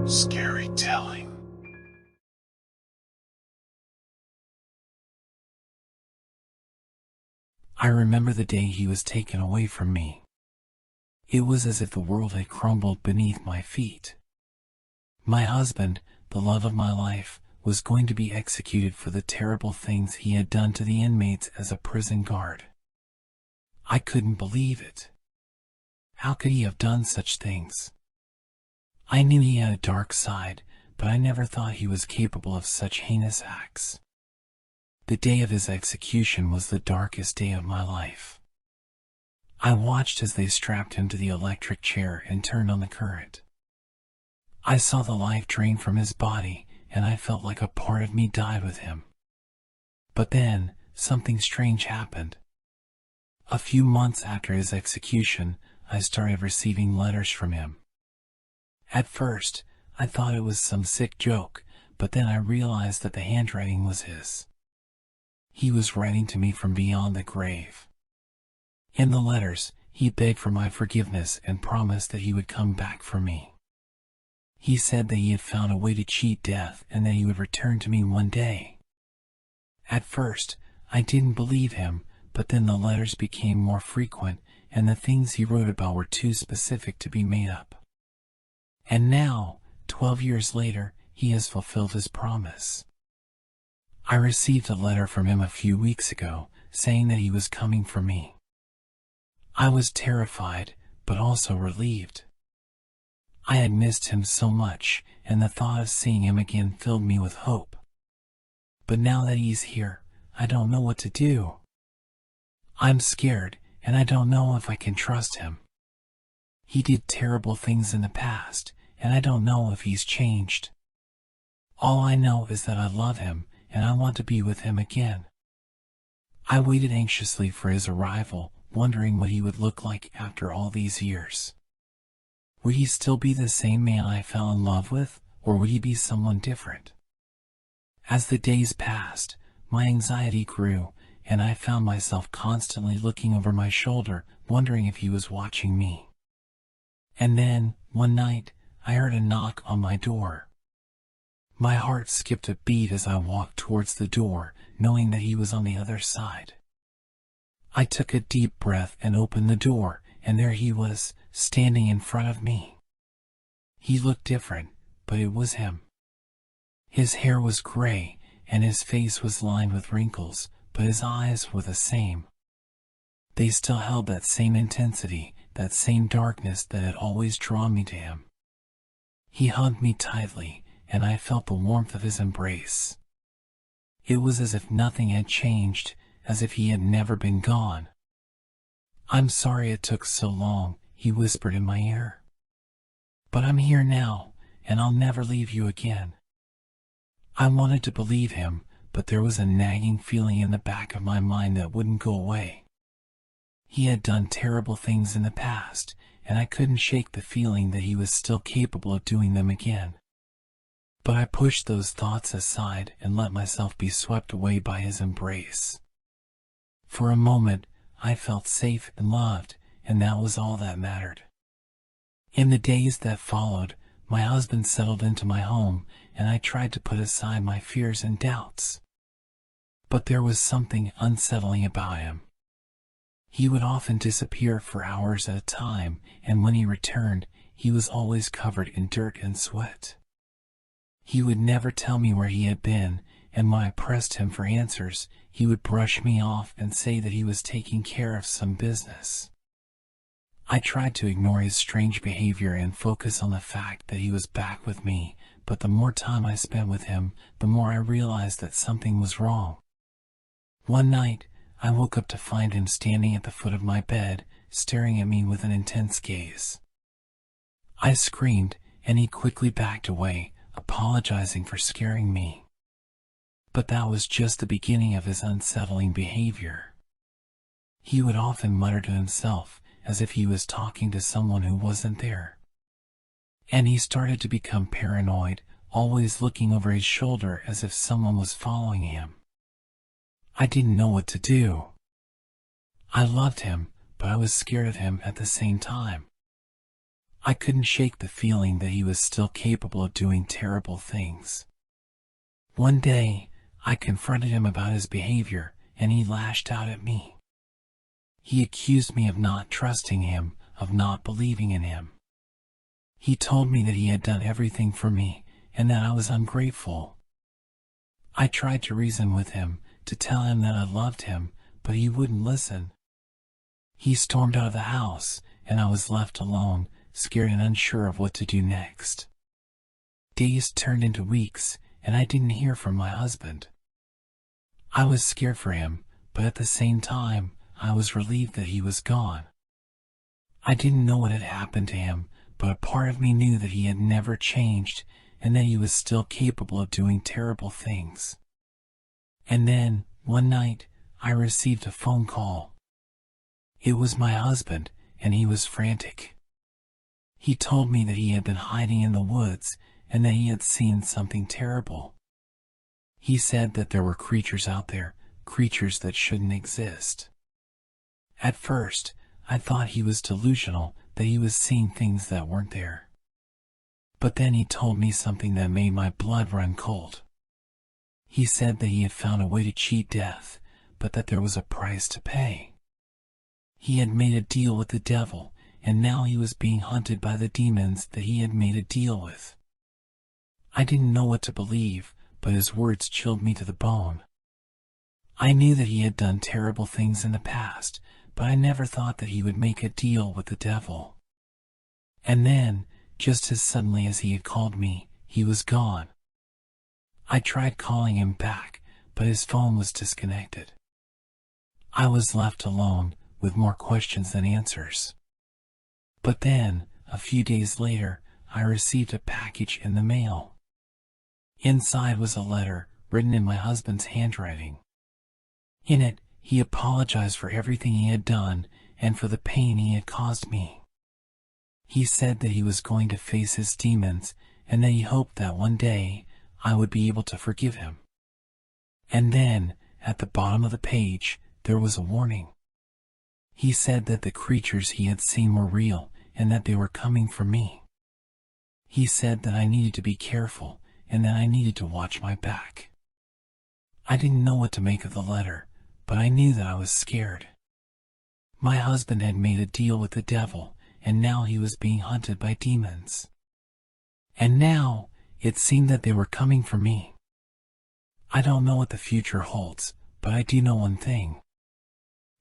Scary telling. I remember the day he was taken away from me. It was as if the world had crumbled beneath my feet. My husband, the love of my life, was going to be executed for the terrible things he had done to the inmates as a prison guard. I couldn't believe it. How could he have done such things? I knew he had a dark side, but I never thought he was capable of such heinous acts. The day of his execution was the darkest day of my life. I watched as they strapped him to the electric chair and turned on the current. I saw the life drain from his body, and I felt like a part of me died with him. But then, something strange happened. A few months after his execution, I started receiving letters from him. At first, I thought it was some sick joke, but then I realized that the handwriting was his. He was writing to me from beyond the grave. In the letters, he begged for my forgiveness and promised that he would come back for me. He said that he had found a way to cheat death and that he would return to me one day. At first, I didn't believe him, but then the letters became more frequent and the things he wrote about were too specific to be made up. And now, 12 years later, he has fulfilled his promise. I received a letter from him a few weeks ago, saying that he was coming for me. I was terrified, but also relieved. I had missed him so much, and the thought of seeing him again filled me with hope. But now that he's here, I don't know what to do. I'm scared, and I don't know if I can trust him. He did terrible things in the past, and I don't know if he's changed. All I know is that I love him, and I want to be with him again. I waited anxiously for his arrival, wondering what he would look like after all these years. Would he still be the same man I fell in love with, or would he be someone different? As the days passed, my anxiety grew, and I found myself constantly looking over my shoulder, wondering if he was watching me. And then, one night, I heard a knock on my door. My heart skipped a beat as I walked towards the door, knowing that he was on the other side. I took a deep breath and opened the door, and there he was, standing in front of me. He looked different, but it was him. His hair was gray, and his face was lined with wrinkles, but his eyes were the same. They still held that same intensity, that same darkness that had always drawn me to him. He hugged me tightly, and I felt the warmth of his embrace. It was as if nothing had changed, as if he had never been gone. "I'm sorry it took so long," he whispered in my ear. "But I'm here now, and I'll never leave you again." I wanted to believe him, but there was a nagging feeling in the back of my mind that wouldn't go away. He had done terrible things in the past, and I couldn't shake the feeling that he was still capable of doing them again. But I pushed those thoughts aside and let myself be swept away by his embrace. For a moment, I felt safe and loved, and that was all that mattered. In the days that followed, my husband settled into my home, and I tried to put aside my fears and doubts. But there was something unsettling about him. He would often disappear for hours at a time, and when he returned, he was always covered in dirt and sweat. He would never tell me where he had been, and when I pressed him for answers, he would brush me off and say that he was taking care of some business. I tried to ignore his strange behavior and focus on the fact that he was back with me, but the more time I spent with him, the more I realized that something was wrong. One night, I woke up to find him standing at the foot of my bed, staring at me with an intense gaze. I screamed, and he quickly backed away, apologizing for scaring me. But that was just the beginning of his unsettling behavior. He would often mutter to himself, as if he was talking to someone who wasn't there. And he started to become paranoid, always looking over his shoulder as if someone was following him. I didn't know what to do. I loved him, but I was scared of him at the same time. I couldn't shake the feeling that he was still capable of doing terrible things. One day, I confronted him about his behavior, and he lashed out at me. He accused me of not trusting him, of not believing in him. He told me that he had done everything for me, and that I was ungrateful. I tried to reason with him, to tell him that I loved him, but he wouldn't listen. He stormed out of the house, and I was left alone, scared and unsure of what to do next. Days turned into weeks, and I didn't hear from my husband. I was scared for him, but at the same time, I was relieved that he was gone. I didn't know what had happened to him, but a part of me knew that he had never changed, and that he was still capable of doing terrible things. And then, one night, I received a phone call. It was my husband, and he was frantic. He told me that he had been hiding in the woods, and that he had seen something terrible. He said that there were creatures out there, creatures that shouldn't exist. At first, I thought he was delusional, that he was seeing things that weren't there. But then he told me something that made my blood run cold. He said that he had found a way to cheat death, but that there was a price to pay. He had made a deal with the devil, and now he was being hunted by the demons that he had made a deal with. I didn't know what to believe, but his words chilled me to the bone. I knew that he had done terrible things in the past, but I never thought that he would make a deal with the devil. And then, just as suddenly as he had called me, he was gone. I tried calling him back, but his phone was disconnected. I was left alone, with more questions than answers. But then, a few days later, I received a package in the mail. Inside was a letter, written in my husband's handwriting. In it, he apologized for everything he had done, and for the pain he had caused me. He said that he was going to face his demons, and that he hoped that one day, I would be able to forgive him. And then, at the bottom of the page, there was a warning. He said that the creatures he had seen were real, and that they were coming for me. He said that I needed to be careful, and that I needed to watch my back. I didn't know what to make of the letter, but I knew that I was scared. My husband had made a deal with the devil, and now he was being hunted by demons. And now, it seemed that they were coming for me. I don't know what the future holds, but I do know one thing.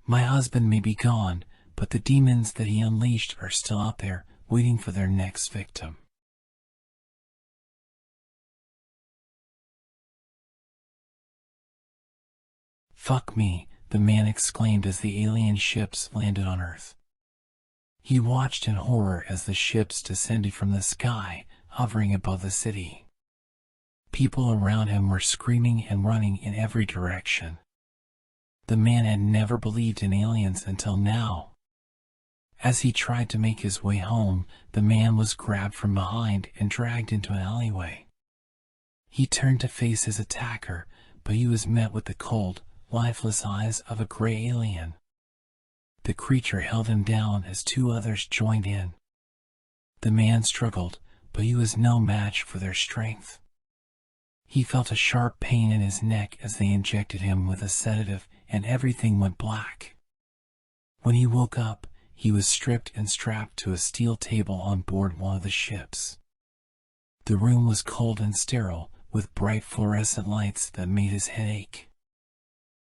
My husband may be gone, but the demons that he unleashed are still out there, waiting for their next victim. "Fuck me," the man exclaimed as the alien ships landed on Earth. He watched in horror as the ships descended from the sky, hovering above the city. People around him were screaming and running in every direction. The man had never believed in aliens until now. As he tried to make his way home, the man was grabbed from behind and dragged into an alleyway. He turned to face his attacker, but he was met with the cold, lifeless eyes of a gray alien. The creature held him down as two others joined in. The man struggled, but he was no match for their strength. He felt a sharp pain in his neck as they injected him with a sedative, and everything went black. When he woke up, he was stripped and strapped to a steel table on board one of the ships. The room was cold and sterile, with bright fluorescent lights that made his head ache.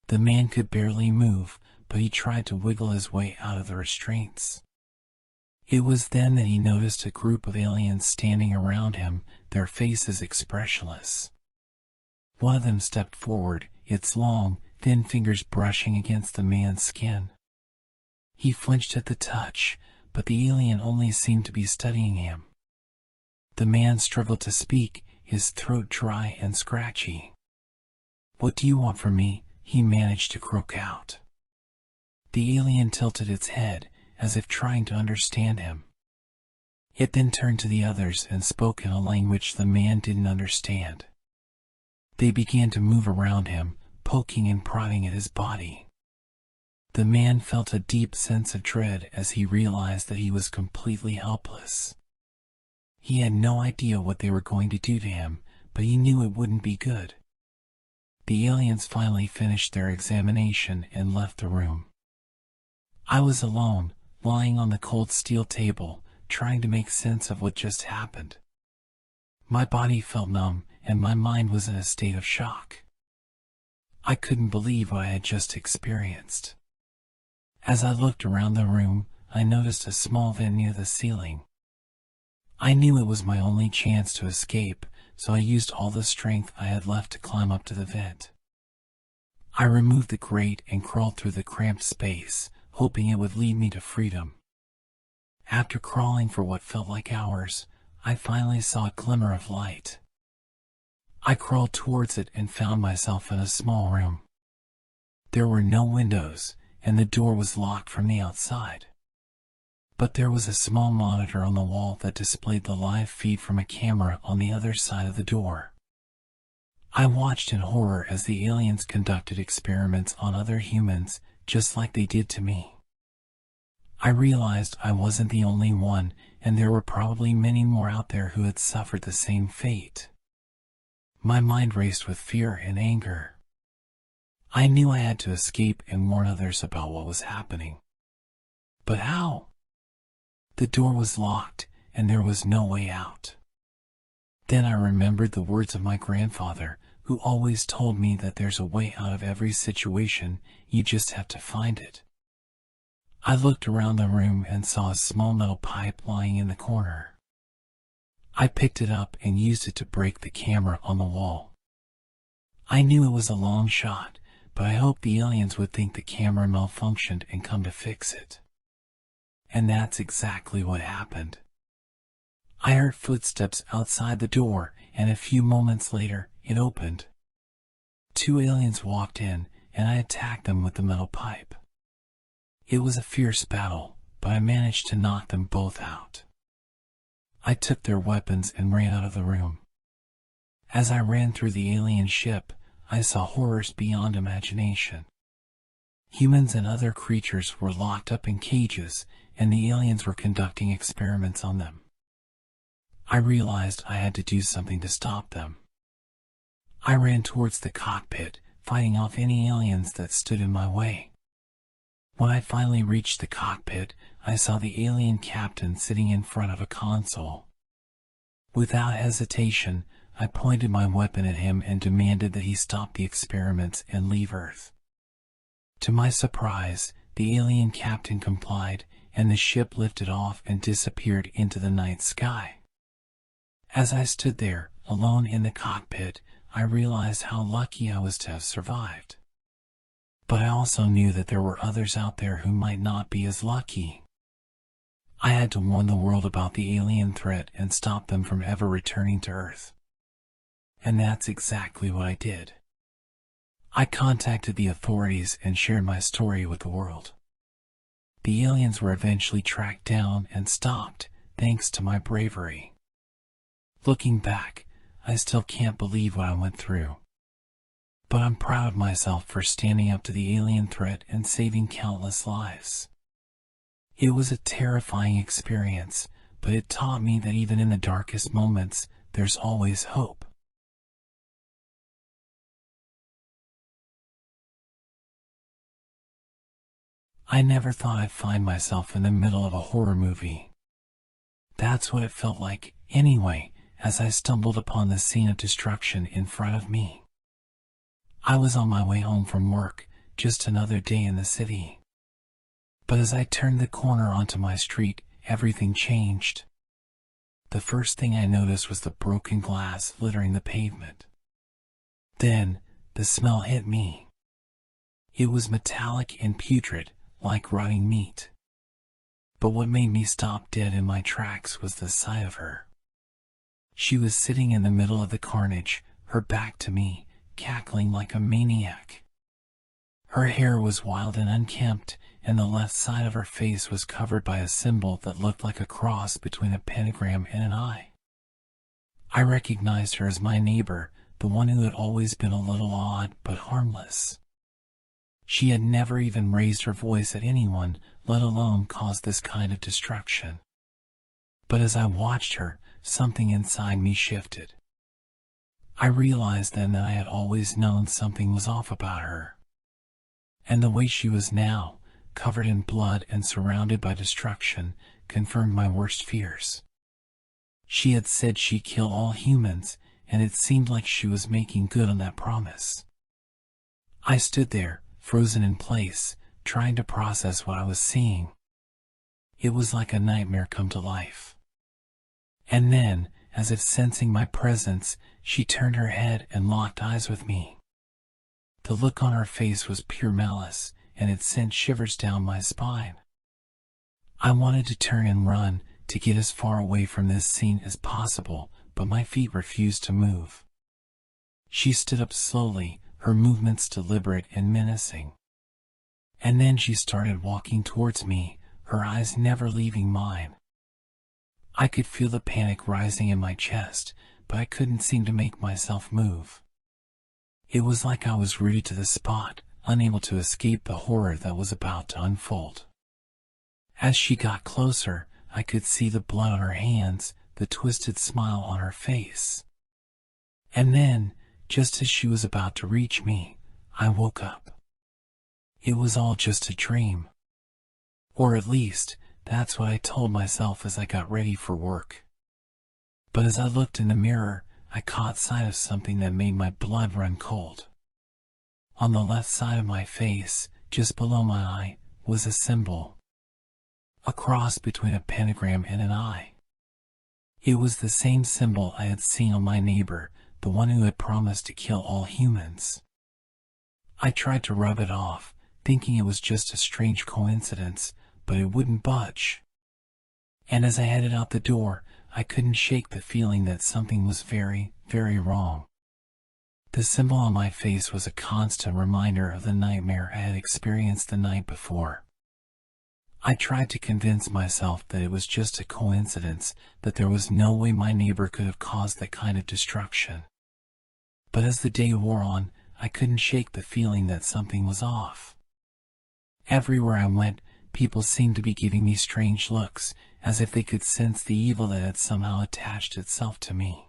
The man could barely move, but he tried to wiggle his way out of the restraints. It was then that he noticed a group of aliens standing around him, their faces expressionless. One of them stepped forward, its long, thin fingers brushing against the man's skin. He flinched at the touch, but the alien only seemed to be studying him. The man struggled to speak, his throat dry and scratchy. "What do you want from me?" he managed to croak out. The alien tilted its head, as if trying to understand him. It then turned to the others and spoke in a language the man didn't understand. They began to move around him, poking and prodding at his body. The man felt a deep sense of dread as he realized that he was completely helpless. He had no idea what they were going to do to him, but he knew it wouldn't be good. The aliens finally finished their examination and left the room. I was alone, lying on the cold steel table, trying to make sense of what just happened. My body felt numb, and my mind was in a state of shock. I couldn't believe what I had just experienced. As I looked around the room, I noticed a small vent near the ceiling. I knew it was my only chance to escape, so I used all the strength I had left to climb up to the vent. I removed the grate and crawled through the cramped space, hoping it would lead me to freedom. After crawling for what felt like hours, I finally saw a glimmer of light. I crawled towards it and found myself in a small room. There were no windows, and the door was locked from the outside. But there was a small monitor on the wall that displayed the live feed from a camera on the other side of the door. I watched in horror as the aliens conducted experiments on other humans, just like they did to me. I realized I wasn't the only one, and there were probably many more out there who had suffered the same fate. My mind raced with fear and anger. I knew I had to escape and warn others about what was happening. But how? The door was locked, and there was no way out. Then I remembered the words of my grandfather, who always told me that there's a way out of every situation, you just have to find it. I looked around the room and saw a small metal pipe lying in the corner. I picked it up and used it to break the camera on the wall. I knew it was a long shot, but I hoped the aliens would think the camera malfunctioned and come to fix it. And that's exactly what happened. I heard footsteps outside the door, and a few moments later, it opened. 2 aliens walked in, and I attacked them with the metal pipe. It was a fierce battle, but I managed to knock them both out. I took their weapons and ran out of the room. As I ran through the alien ship, I saw horrors beyond imagination. Humans and other creatures were locked up in cages, and the aliens were conducting experiments on them. I realized I had to do something to stop them. I ran towards the cockpit, fighting off any aliens that stood in my way. When I finally reached the cockpit, I saw the alien captain sitting in front of a console. Without hesitation, I pointed my weapon at him and demanded that he stop the experiments and leave Earth. To my surprise, the alien captain complied, and the ship lifted off and disappeared into the night sky. As I stood there, alone in the cockpit, I realized how lucky I was to have survived. But I also knew that there were others out there who might not be as lucky. I had to warn the world about the alien threat and stop them from ever returning to Earth. And that's exactly what I did. I contacted the authorities and shared my story with the world. The aliens were eventually tracked down and stopped, thanks to my bravery. Looking back, I still can't believe what I went through. But I'm proud of myself for standing up to the alien threat and saving countless lives. It was a terrifying experience, but it taught me that even in the darkest moments, there's always hope. I never thought I'd find myself in the middle of a horror movie. That's what it felt like, anyway, as I stumbled upon the scene of destruction in front of me. I was on my way home from work, just another day in the city. But as I turned the corner onto my street, everything changed. The first thing I noticed was the broken glass littering the pavement. Then, the smell hit me. It was metallic and putrid, like rotting meat. But what made me stop dead in my tracks was the sight of her. She was sitting in the middle of the carnage, her back to me, cackling like a maniac. Her hair was wild and unkempt, and the left side of her face was covered by a symbol that looked like a cross between a pentagram and an eye. I recognized her as my neighbor, the one who had always been a little odd but harmless. She had never even raised her voice at anyone, let alone caused this kind of destruction. But as I watched her, something inside me shifted. I realized then that I had always known something was off about her. And the way she was now, covered in blood and surrounded by destruction, confirmed my worst fears. She had said she'd kill all humans, and it seemed like she was making good on that promise. I stood there, frozen in place, trying to process what I was seeing. It was like a nightmare come to life. And then, as if sensing my presence, she turned her head and locked eyes with me. The look on her face was pure malice, and it sent shivers down my spine. I wanted to turn and run, to get as far away from this scene as possible, but my feet refused to move. She stood up slowly, her movements deliberate and menacing. And then she started walking towards me, her eyes never leaving mine. I could feel the panic rising in my chest, but I couldn't seem to make myself move. It was like I was rooted to the spot, unable to escape the horror that was about to unfold. As she got closer, I could see the blood on her hands, the twisted smile on her face. And then, just as she was about to reach me, I woke up. It was all just a dream. Or at least, that's what I told myself as I got ready for work. But as I looked in the mirror, I caught sight of something that made my blood run cold. On the left side of my face, just below my eye, was a symbol. A cross between a pentagram and an eye. It was the same symbol I had seen on my neighbor, the one who had promised to kill all humans. I tried to rub it off, thinking it was just a strange coincidence, but it wouldn't budge. And as I headed out the door, I couldn't shake the feeling that something was very, very wrong. The symbol on my face was a constant reminder of the nightmare I had experienced the night before. I tried to convince myself that it was just a coincidence, that there was no way my neighbor could have caused that kind of destruction. But as the day wore on, I couldn't shake the feeling that something was off. Everywhere I went, people seemed to be giving me strange looks, as if they could sense the evil that had somehow attached itself to me.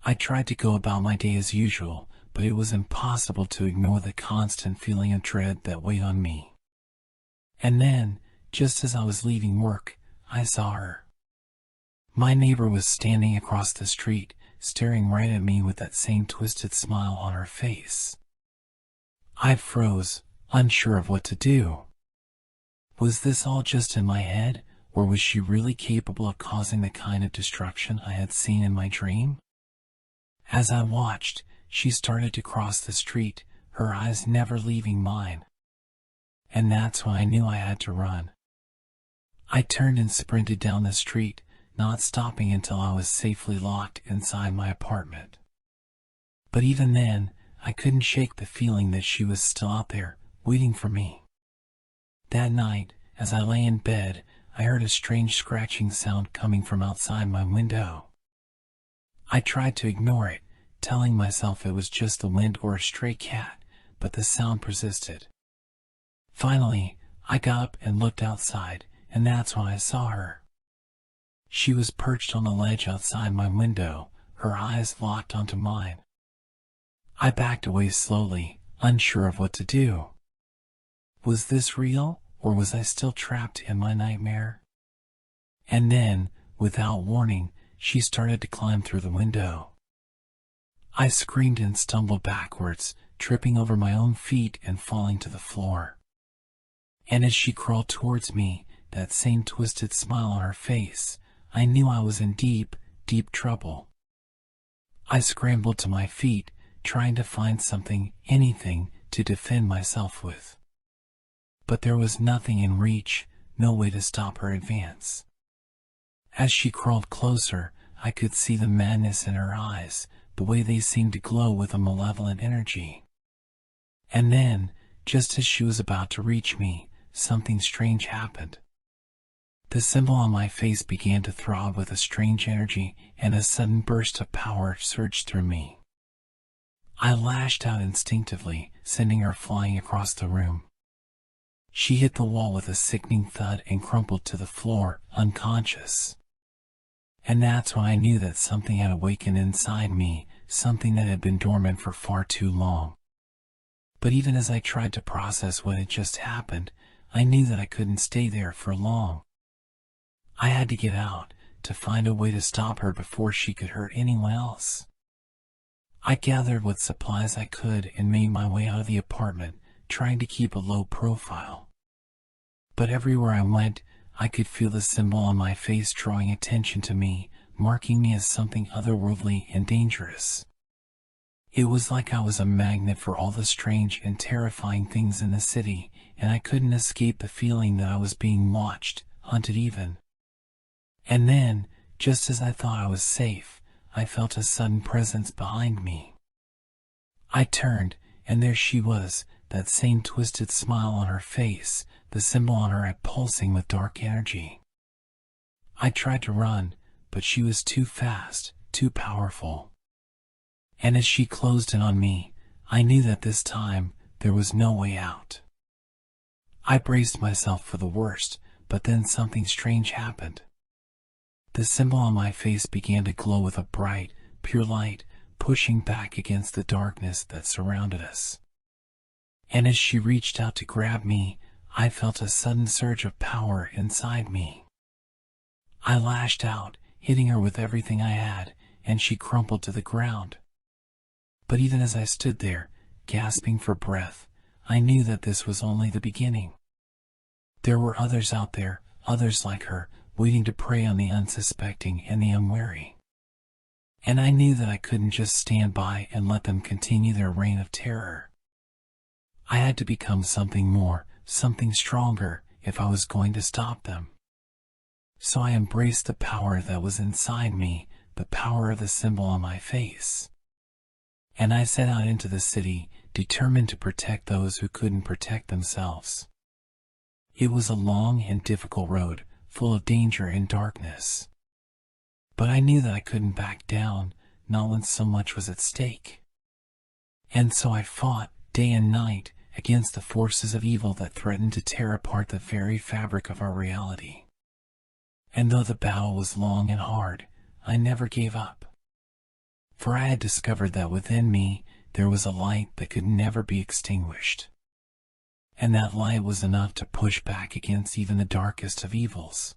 I tried to go about my day as usual, but it was impossible to ignore the constant feeling of dread that weighed on me. And then, just as I was leaving work, I saw her. My neighbor was standing across the street, staring right at me with that same twisted smile on her face. I froze, unsure of what to do. Was this all just in my head, or was she really capable of causing the kind of destruction I had seen in my dream? As I watched, she started to cross the street, her eyes never leaving mine. And that's when I knew I had to run. I turned and sprinted down the street, not stopping until I was safely locked inside my apartment. But even then, I couldn't shake the feeling that she was still out there, waiting for me. That night, as I lay in bed, I heard a strange scratching sound coming from outside my window. I tried to ignore it, telling myself it was just the wind or a stray cat, but the sound persisted. Finally, I got up and looked outside, and that's when I saw her. She was perched on the ledge outside my window, her eyes locked onto mine. I backed away slowly, unsure of what to do. Was this real, or was I still trapped in my nightmare? And then, without warning, she started to climb through the window. I screamed and stumbled backwards, tripping over my own feet and falling to the floor. And as she crawled towards me, that same twisted smile on her face, I knew I was in deep, deep trouble. I scrambled to my feet, trying to find something, anything, to defend myself with. But there was nothing in reach, no way to stop her advance. As she crawled closer, I could see the madness in her eyes, the way they seemed to glow with a malevolent energy. And then, just as she was about to reach me, something strange happened. The symbol on my face began to throb with a strange energy, and a sudden burst of power surged through me. I lashed out instinctively, sending her flying across the room. She hit the wall with a sickening thud and crumpled to the floor, unconscious. And that's when I knew that something had awakened inside me, something that had been dormant for far too long. But even as I tried to process what had just happened, I knew that I couldn't stay there for long. I had to get out, to find a way to stop her before she could hurt anyone else. I gathered what supplies I could and made my way out of the apartment, trying to keep a low profile. But everywhere I went, I could feel the symbol on my face drawing attention to me, marking me as something otherworldly and dangerous. It was like I was a magnet for all the strange and terrifying things in the city, and I couldn't escape the feeling that I was being watched, hunted even. And then, just as I thought I was safe, I felt a sudden presence behind me. I turned, and there she was, that same twisted smile on her face, the symbol on her head pulsing with dark energy. I tried to run, but she was too fast, too powerful. And as she closed in on me, I knew that this time there was no way out. I braced myself for the worst, but then something strange happened. The symbol on my face began to glow with a bright, pure light, pushing back against the darkness that surrounded us. And as she reached out to grab me, I felt a sudden surge of power inside me. I lashed out, hitting her with everything I had, and she crumpled to the ground. But even as I stood there, gasping for breath, I knew that this was only the beginning. There were others out there, others like her, waiting to prey on the unsuspecting and the unwary. And I knew that I couldn't just stand by and let them continue their reign of terror. I had to become something more, something stronger, if I was going to stop them. So I embraced the power that was inside me, the power of the symbol on my face. And I set out into the city, determined to protect those who couldn't protect themselves. It was a long and difficult road, full of danger and darkness. But I knew that I couldn't back down, not when so much was at stake. And so I fought, day and night, against the forces of evil that threatened to tear apart the very fabric of our reality. And though the battle was long and hard, I never gave up. For I had discovered that within me there was a light that could never be extinguished. And that light was enough to push back against even the darkest of evils.